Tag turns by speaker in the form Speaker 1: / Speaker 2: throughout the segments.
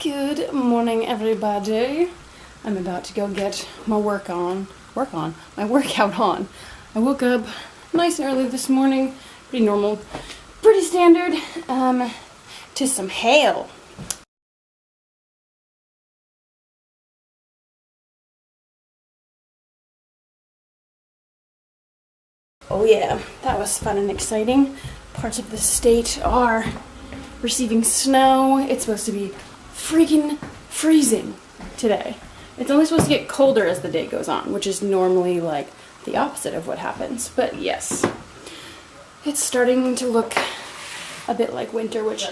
Speaker 1: Good morning, everybody. I'm about to go get my workout on. I woke up nice and early this morning, pretty normal, pretty standard, to some hail. Oh yeah, that was fun and exciting. Parts of the state are receiving snow. It's supposed to be freaking freezing today. It's only supposed to get colder as the day goes on, which is normally like the opposite of what happens. But yes, it's starting to look a bit like winter, which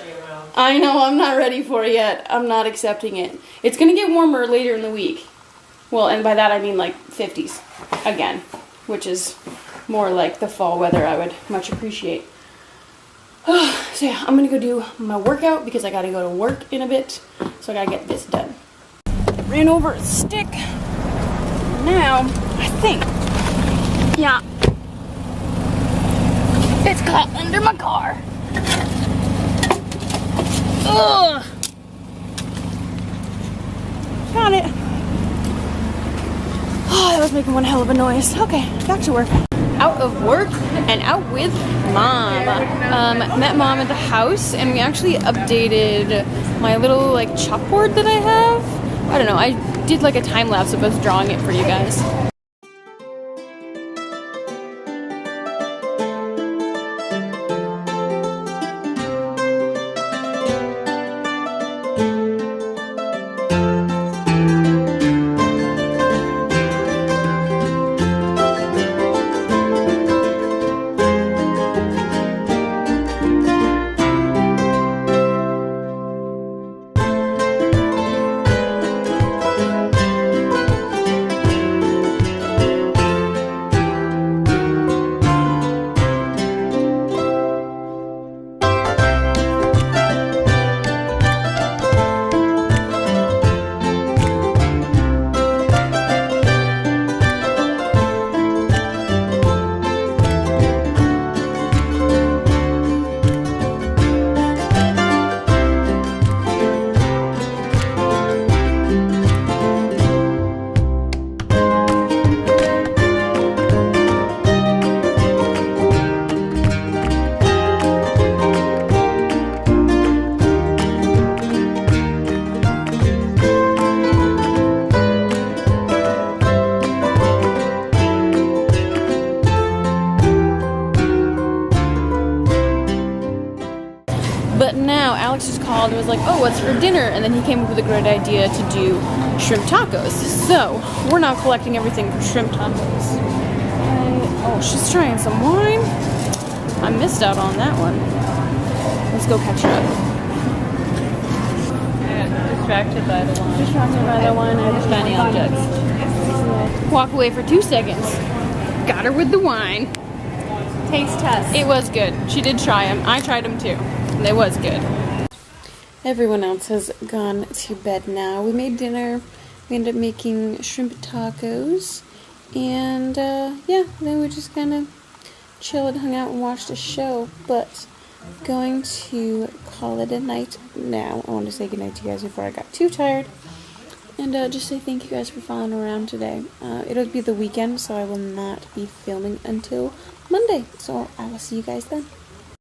Speaker 1: I know I'm not ready for yet. I'm not accepting it. It's gonna get warmer later in the week. Well, and by that I mean like 50s again, which is more like the fall weather I would much appreciate. So yeah, I'm gonna go do my workout because I gotta go to work in a bit, so I gotta get this done. Ran over a stick. Now, I think, yeah, it's caught under my car. Ugh. Got it. Oh, that was making one hell of a noise. Okay, back to work. Out of work and out with mom. Met mom at the house, and we actually updated my little like chalkboard that I have. I don't know, I did like a time lapse of us drawing it for you guys. But now Alex just called and was like, oh, what's for dinner? And then he came up with a great idea to do shrimp tacos. So we're now collecting everything for shrimp tacos. Oh, she's trying some wine. I missed out on that one. Let's go catch her up.
Speaker 2: Distracted by the wine.
Speaker 1: Distracted by the wine.
Speaker 2: The shiny objects.
Speaker 1: Walk away for 2 seconds. Got her with the wine.
Speaker 2: Taste test.
Speaker 1: It was good. She did try them. I tried them too. And it was good. Everyone else has gone to bed now. We made dinner. We ended up making shrimp tacos. And yeah, then we just kind of chilled, hung out, and watched a show. But going to call it a night now. I want to say goodnight to you guys before I got too tired. And just say thank you guys for following around today. It'll be the weekend, so I will not be filming until Monday. So I will see you guys then.